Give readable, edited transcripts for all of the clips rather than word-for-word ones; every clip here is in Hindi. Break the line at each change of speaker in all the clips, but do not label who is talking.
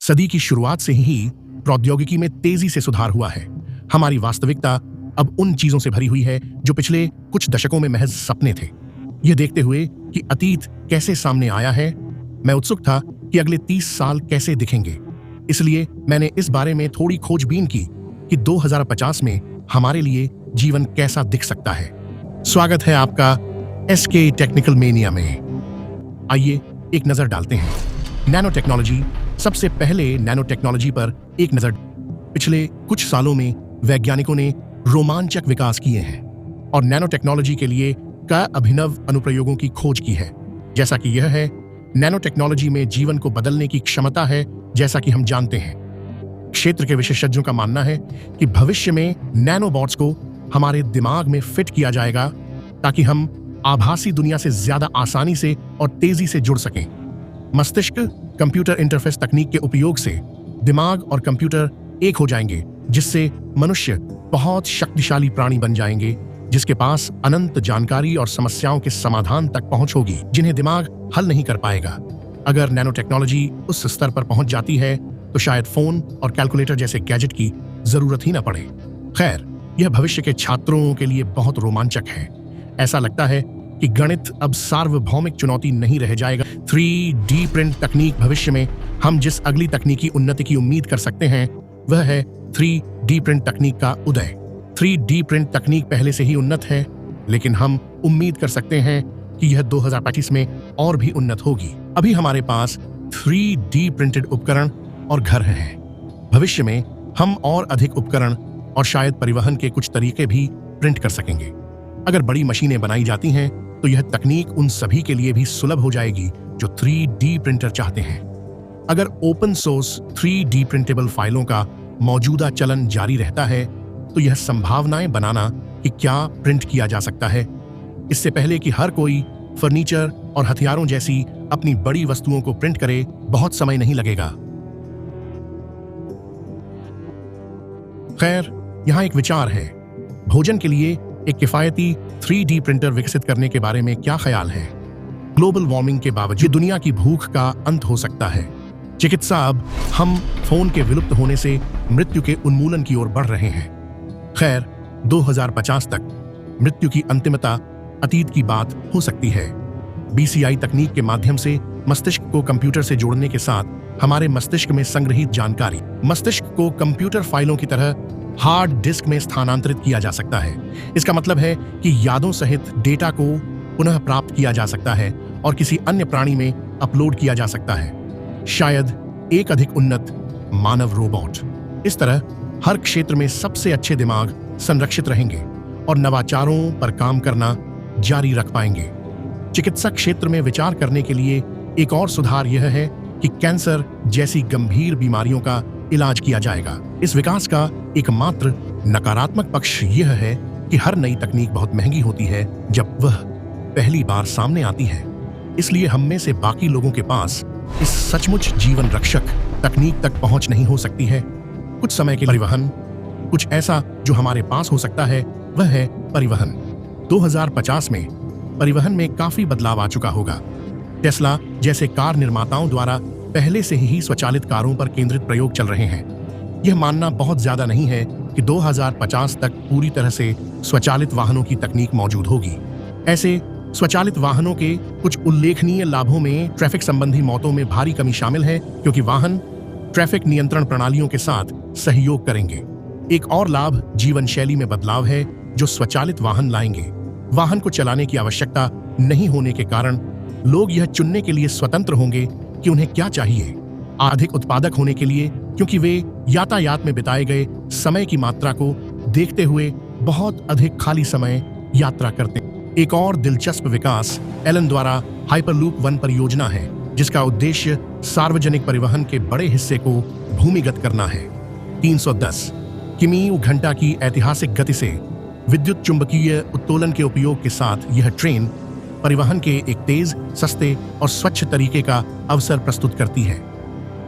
सदी की शुरुआत से ही प्रौद्योगिकी में तेजी से सुधार हुआ है। हमारी वास्तविकता अब उन चीजों से भरी हुई है जो पिछले कुछ दशकों में महज सपने थे। यह देखते हुए कि अतीत कैसे सामने आया है, मैं उत्सुक था कि अगले 30 साल कैसे दिखेंगे। इसलिए मैंने इस बारे में थोड़ी खोजबीन की कि 2050 में हमारे लिए जीवन कैसा दिख सकता है। स्वागत है आपका एसके टेक्निकल मेनिया में। आइए एक नजर डालते हैं नैनो टेक्नोलॉजी। सबसे पहले नैनो टेक्नोलॉजी पर एक नजर। पिछले कुछ सालों में वैज्ञानिकों ने रोमांचक विकास किए हैं और नैनो टेक्नोलॉजी के लिए कई अभिनव अनुप्रयोगों की खोज की है। जैसा कि यह है, नैनो टेक्नोलॉजी में जीवन को बदलने की क्षमता है। जैसा कि हम जानते हैं, क्षेत्र के विशेषज्ञों का मानना है कि भविष्य में नैनोबॉट्स को हमारे दिमाग में फिट किया जाएगा ताकि हम आभासी दुनिया से ज्यादा आसानी से और तेजी से जुड़ सकें। मस्तिष्क कंप्यूटर इंटरफेस तकनीक के उपयोग से दिमाग और कंप्यूटर एक हो जाएंगे, जिससे मनुष्य बहुत शक्तिशाली प्राणी बन जाएंगे जिसके पास अनंत जानकारी और समस्याओं के समाधान तक पहुंच होगी जिन्हें दिमाग हल नहीं कर पाएगा। अगर नैनो टेक्नोलॉजी उस स्तर पर पहुंच जाती है तो शायद फोन और कैलकुलेटर जैसे गैजेट की जरूरत ही न पड़े। खैर, यह भविष्य के छात्रों के लिए बहुत रोमांचक है। ऐसा लगता है कि गणित अब सार्वभौमिक चुनौती नहीं रह जाएगा। 3D प्रिंट तकनीक। भविष्य में हम जिस अगली तकनीकी उन्नति की उम्मीद कर सकते हैं वह है 3D प्रिंट तकनीक का उदय। 3D प्रिंट तकनीक पहले से ही उन्नत है, लेकिन हम उम्मीद कर सकते हैं कि यह 2025 में और भी उन्नत होगी। अभी हमारे पास 3D प्रिंटेड उपकरण और घर हैं। भविष्य में हम और अधिक उपकरण और शायद परिवहन के कुछ तरीके भी प्रिंट कर सकेंगे। अगर बड़ी मशीनें बनाई जाती हैं तो यह तकनीक उन सभी के लिए भी सुलभ हो जाएगी जो 3D प्रिंटर चाहते हैं। अगर ओपन सोर्स 3D प्रिंटेबल फाइलों का मौजूदा चलन जारी रहता है तो यह संभावनाएं बनाना कि क्या प्रिंट किया जा सकता है, इससे पहले कि हर कोई फर्नीचर और हथियारों जैसी अपनी बड़ी वस्तुओं को प्रिंट करे, बहुत समय नहीं लगेगा। खैर, यहां एक विचार है। भोजन के लिए एक किफायती 3D प्रिंटर विकसित करने के बारे में क्या ख्याल है? ग्लोबल वार्मिंग के बावजूद दुनिया की भूख का अंत हो सकता है। चिकित्सा। अब हम फोन के विलुप्त होने से मृत्यु के उन्मूलन की ओर बढ़ रहे हैं। खैर, 2050 तक मृत्यु की अंतिमता अतीत की बात हो सकती है। BCI तकनीक के माध्यम से मस्तिष्क को कंप्यूटर से जोड़ने के साथ हमारे मस्तिष्क में संग्रहित जानकारी मस्तिष्क को कंप्यूटर फाइलों की तरह हार्ड डिस्क में स्थानांतरित किया जा सकता है। इसका मतलब है कि यादों सहित डेटा को पुनः प्राप्त किया जा सकता है और किसी अन्य प्राणी में अपलोड किया जा सकता है, शायद एक अधिक उन्नत मानव रोबोट। इस तरह हर क्षेत्र में सबसे अच्छे दिमाग संरक्षित रहेंगे और नवाचारों पर काम करना जारी रख पाएंगे। चिकित्सा क्षेत्र में विचार करने के लिए एक और सुधार यह है कि कैंसर जैसी गंभीर बीमारियों का इलाज किया जाएगा। इस विकास का एकमात्र नकारात्मक पक्ष यह है कि हर नई तकनीक बहुत महंगी होती है जब वह पहली बार सामने आती है। इसलिए हम में से बाकी लोगों के पास इस सचमुच जीवन रक्षक तकनीक तक पहुंच नहीं हो सकती है। कुछ समय के परिवहन, कुछ ऐसा जो हमारे पास हो सकता है वह है परिवहन। 2050 में परिवहन में काफी बदलाव आ चुका होगा। टेस्ला जैसे कार निर्माताओं द्वारा पहले से ही स्वचालित कारों पर केंद्रित प्रयोग चल रहे हैं। यह मानना बहुत ज्यादा नहीं है कि 2050 तक पूरी तरह से स्वचालित वाहनों की तकनीक मौजूद होगी। ऐसे स्वचालित वाहनों के कुछ उल्लेखनीय लाभों में ट्रैफिक संबंधी मौतों में भारी कमी शामिल है, क्योंकि वाहन ट्रैफिक नियंत्रण प्रणालियों के साथ सहयोग करेंगे। एक और लाभ जीवन शैली में बदलाव है जो स्वचालित वाहन लाएंगे। वाहन को चलाने की आवश्यकता नहीं होने के कारण लोग यह चुनने के लिए स्वतंत्र होंगे कि उन्हें क्या चाहिए। अधिक उत्पादक होने के लिए, क्योंकि वे यातायात में बिताए गए समय की मात्रा को देखते हुए बहुत अधिक खाली समय यात्रा करते हैं। एक और दिलचस्प विकास एलन द्वारा हाइपरलूप 1 परियोजना है, जिसका उद्देश्य सार्वजनिक परिवहन के बड़े हिस्से को भूमिगत करना है। 310 किमी घंटा की ऐतिहासिक गति से विद्युत चुंबकीय उत्तोलन के उपयोग के साथ यह ट्रेन परिवहन के एक तेज, सस्ते और स्वच्छ तरीके का अवसर प्रस्तुत करती है।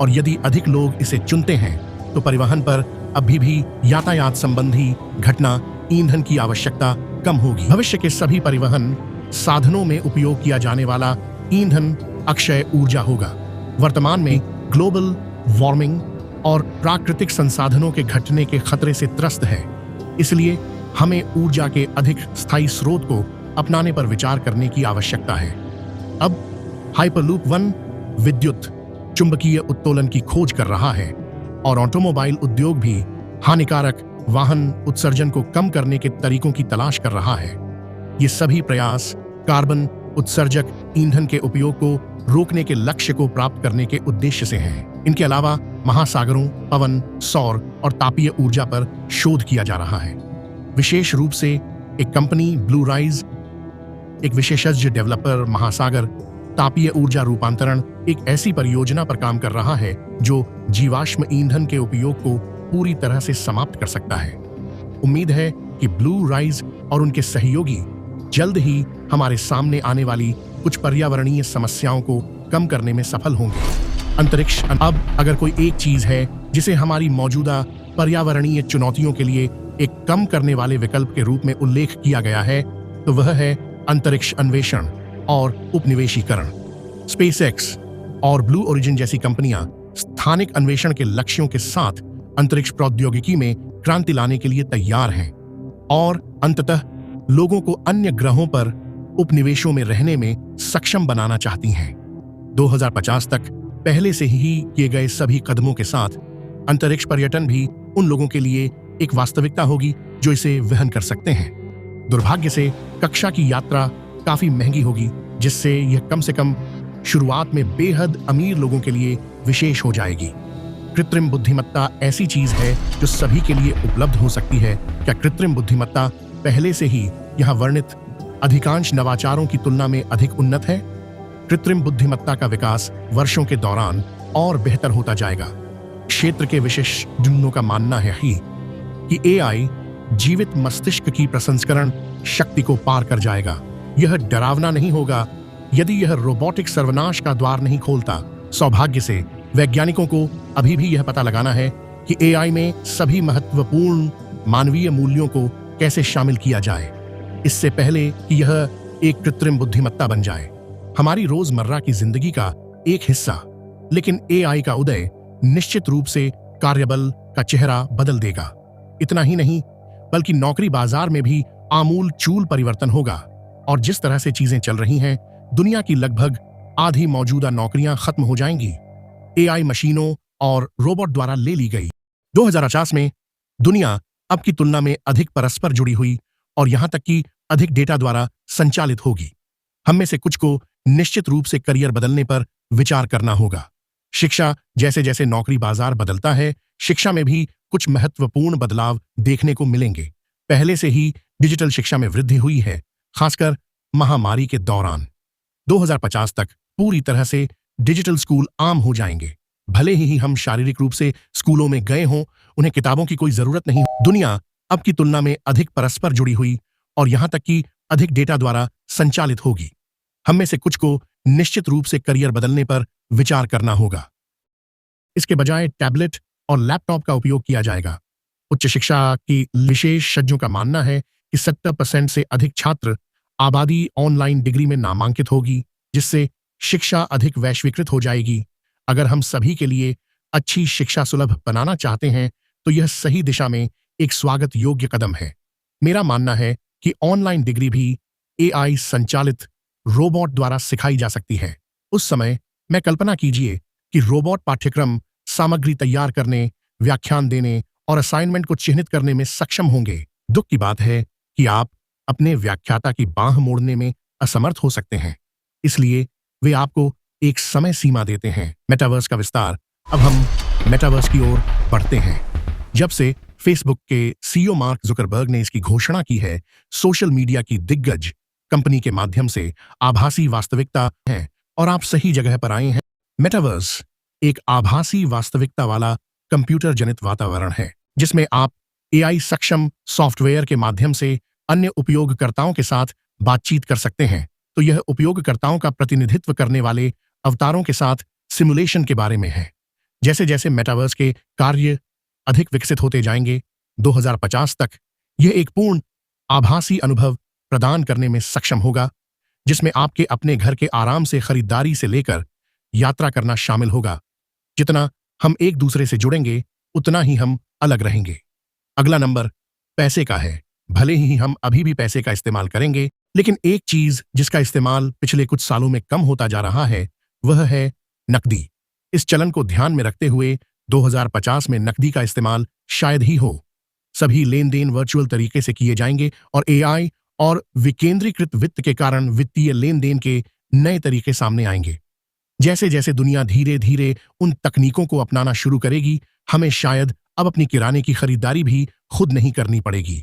और यदि अधिक लोग इसे चुनते हैं तो परिवहन पर अभी भी यातायात संबंधी घटना ईंधन की आवश्यकता कम होगी। भविष्य के सभी परिवहन साधनों में उपयोग किया जाने वाला ईंधन अक्षय ऊर्जा होगा। वर्तमान में ग्लोबल वार्मिंग और प्राकृतिक संसाधनों के घटने के खतरे से त्रस्त है। इसलिए हमें ऊर्जा के अधिक स्थायी स्रोत को अपनाने पर विचार करने की आवश्यकता है। अब हाइपरलूप 1 विद्युत चुंबकीय उत्तोलन की खोज कर रहा है और ऑटोमोबाइल उद्योग भी हानिकारक वाहन उत्सर्जन को कम करने के तरीकों की तलाश कर रहा है। ये सभी प्रयास कार्बन उत्सर्जक ईंधन के उपयोग को रोकने के लक्ष्य को प्राप्त करने के उद्देश्य से हैं। इनके अलावा महासागरों, पवन, सौर और तापीय ऊर्जा पर शोध किया जा रहा है। विशेष रूप से एक कंपनी ब्लू राइज, एक विशेषज्ञ डेवलपर महासागर तापीय ऊर्जा रूपांतरण, एक ऐसी परियोजना पर काम कर रहा है जो जीवाश्म ईंधन के उपयोग को पूरी तरह से समाप्त कर सकता है। उम्मीद है कि ब्लू राइज और उनके सहयोगी जल्द ही हमारे सामने आने वाली कुछ पर्यावरणीय समस्याओं को कम करने में सफल होंगे। अंतरिक्ष अब अगर कोई एक चीज है जिसे हमारी मौजूदा पर्यावरणीय चुनौतियों के लिए एक कम करने वाले विकल्प के रूप में उल्लेख किया गया है, तो वह है अंतरिक्ष अन्वेषण और उपनिवेशीकरण। स्पेसएक्स और ब्लू ओरिजिन जैसी कंपनियां स्थानिक अन्वेषण के लक्ष्यों के साथ अंतरिक्ष प्रौद्योगिकी में क्रांति लाने के लिए तैयार हैं और अंततः लोगों को अन्य ग्रहों पर उपनिवेशों में रहने में सक्षम बनाना चाहती हैं। 2050 तक पहले से ही किए गए सभी कदमों के साथ अंतरिक्ष पर्यटन भी उन लोगों के लिए एक वास्तविकता होगी जो इसे वहन कर सकते हैं। दुर्भाग्य से कक्षा की यात्रा काफी महंगी होगी, जिससे यह कम से कम शुरुआत में बेहद अमीर लोगों के लिए विशेष हो जाएगी। कृत्रिम बुद्धिमत्ता ऐसी चीज है जो सभी के लिए उपलब्ध हो सकती है। क्या कृत्रिम बुद्धिमत्ता पहले से ही यहाँ वर्णित अधिकांश नवाचारों की तुलना में अधिक उन्नत है? कृत्रिम बुद्धिमत्ता का विकास वर्षों के दौरान और बेहतर होता जाएगा। क्षेत्र के विशेषज्ञों का मानना है कि एआई जीवित मस्तिष्क की प्रसंस्करण शक्ति को पार कर जाएगा। यह डरावना नहीं होगा यदि यह रोबोटिक सर्वनाश का द्वार नहीं खोलता। सौभाग्य से वैज्ञानिकों को अभी भी यह पता लगाना है कि एआई में सभी महत्वपूर्ण मानवीय मूल्यों को कैसे शामिल किया जाए, इससे पहले कि यह एक कृत्रिम बुद्धिमत्ता बन जाए। हमारी रोजमर्रा की जिंदगी का एक हिस्सा, लेकिन एआई का उदय निश्चित रूप से कार्यबल का चेहरा बदल देगा। इतना ही नहीं, बल्कि नौकरी बाजार में भी आमूल चूल परिवर्तन होगा और जिस तरह से चीजें चल रही हैं, दुनिया की लगभग आधी मौजूदा नौकरियां खत्म हो जाएंगी, एआई मशीनों और रोबोट द्वारा ले ली गई। 2050 में दुनिया अब की तुलना में अधिक परस्पर जुड़ी हुई और यहां तक कि अधिक डेटा द्वारा संचालित होगी। हम में से कुछ को निश्चित रूप से करियर बदलने पर विचार करना होगा। शिक्षा, जैसे जैसे नौकरी बाजार बदलता है, शिक्षा में भी कुछ महत्वपूर्ण बदलाव देखने को मिलेंगे। पहले से ही डिजिटल शिक्षा में वृद्धि हुई है, खासकर महामारी के दौरान। 2050 तक पूरी तरह से डिजिटल स्कूल आम हो जाएंगे। भले ही हम शारीरिक रूप से स्कूलों में गए हों, उन्हें किताबों की कोई जरूरत नहीं। दुनिया अब की तुलना में अधिक परस्पर जुड़ी हुई और यहां तक कि अधिक डेटा द्वारा संचालित होगी। हम में से कुछ को निश्चित रूप से करियर बदलने पर विचार करना होगा। इसके बजाय टैबलेट और लैपटॉप का उपयोग किया जाएगा। उच्च शिक्षा की विशेषज्ञों का मानना है कि 70% से अधिक छात्र आबादी ऑनलाइन डिग्री में नामांकित होगी, जिससे शिक्षा अधिक वैश्वीकृत हो जाएगी। अगर हम सभी के लिए अच्छी शिक्षा सुलभ बनाना चाहते हैं, तो यह सही दिशा में एक स्वागत योग्य कदम है। मेरा मानना है कि ऑनलाइन डिग्री भी एआई संचालित रोबोट द्वारा सिखाई जा सकती है। उस समय मैं कल्पना कीजिए कि रोबोट पाठ्यक्रम सामग्री तैयार करने, व्याख्यान देने और असाइनमेंट को चिह्नित करने में सक्षम होंगे। दुख की बात है कि आप अपने व्याख्याता की बांह मोड़ने में असमर्थ हो सकते हैं, इसलिए वे आपको एक समय सीमा देते हैं। मेटावर्स का विस्तार। अब हम मेटावर्स की ओर बढ़ते हैं। जब से फेसबुक के सीईओ मार्क जुकरबर्ग ने इसकी घोषणा की है, सोशल मीडिया की दिग्गज कंपनी के माध्यम से आभासी वास्तविकता है और आप सही जगह पर आए हैं। मेटावर्स एक आभासी वास्तविकता वाला कंप्यूटर जनित वातावरण है, जिसमें आप एआई सक्षम सॉफ्टवेयर के माध्यम से अन्य उपयोगकर्ताओं के साथ बातचीत कर सकते हैं। तो यह उपयोगकर्ताओं का प्रतिनिधित्व करने वाले अवतारों के साथ सिमुलेशन के बारे में है। जैसे जैसे मेटावर्स के कार्य अधिक विकसित होते जाएंगे, 2050 तक यह एक पूर्ण आभासी अनुभव प्रदान करने में सक्षम होगा, जिसमें आपके अपने घर के आराम से खरीदारी से लेकर यात्रा करना शामिल होगा। जितना हम एक दूसरे से जुड़ेंगे उतना ही हम अलग रहेंगे। अगला नंबर पैसे का है। भले ही हम अभी भी पैसे का इस्तेमाल करेंगे, लेकिन एक चीज जिसका इस्तेमाल पिछले कुछ सालों में कम होता जा रहा है वह है नकदी। इस चलन को ध्यान में रखते हुए 2050 में नकदी का इस्तेमाल शायद ही हो। सभी लेन देन वर्चुअल तरीके से किए जाएंगे और एआई और विकेंद्रीकृत वित्त के कारण वित्तीय लेन देन के नए तरीके सामने आएंगे। जैसे जैसे दुनिया धीरे धीरे उन तकनीकों को अपनाना शुरू करेगी, हमें शायद अब अपनी किराने की खरीदारी भी खुद नहीं करनी पड़ेगी,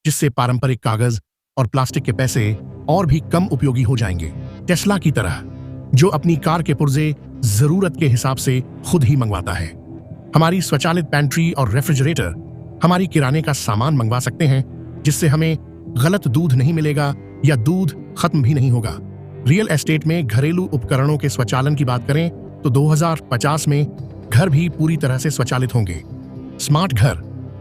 जिससे पारंपरिक कागज और प्लास्टिक के पैसे और भी कम उपयोगी हो जाएंगे। टेस्ला की तरह, जो अपनी कार के पुर्जे जरूरत के हिसाब से खुद ही मंगवाता है। हमारी स्वचालित पैंट्री और रेफ्रिजरेटर हमारी किराने का सामान मंगवा सकते हैं, जिससे हमें गलत दूध नहीं मिलेगा या दूध खत्म भी नहीं होगा। रियल एस्टेट में घरेलू उपकरणों के स्वचालन की बात करें तो 2050 में घर भी पूरी तरह से स्वचालित होंगे। स्मार्ट घर,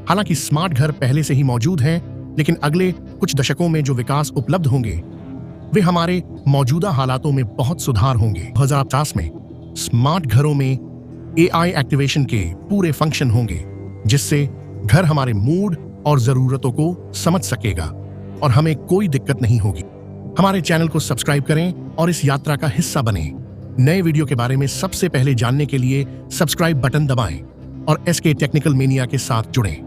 हालांकि स्मार्ट घर पहले से ही मौजूद हैं, लेकिन अगले कुछ दशकों में जो विकास उपलब्ध होंगे वे हमारे मौजूदा हालातों में बहुत सुधार होंगे। 2050 में स्मार्ट घरों में एआई एक्टिवेशन के पूरे फंक्शन होंगे, जिससे घर हमारे मूड और जरूरतों को समझ सकेगा और हमें कोई दिक्कत नहीं होगी। हमारे चैनल को सब्सक्राइब करें और इस यात्रा का हिस्सा बनें। नए वीडियो के बारे में सबसे पहले जानने के लिए सब्सक्राइब बटन दबाएं और एसके टेक्निकल मेनिया के साथ जुड़ें।